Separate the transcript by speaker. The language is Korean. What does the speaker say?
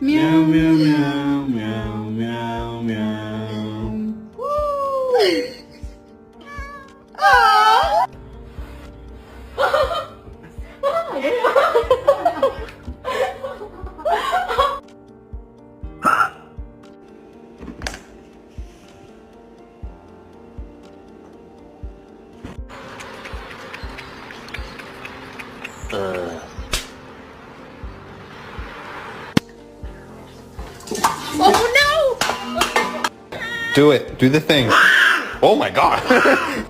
Speaker 1: Meow, meow, meow, meow, meow, meow.
Speaker 2: Do it. Do the thing. Oh my god.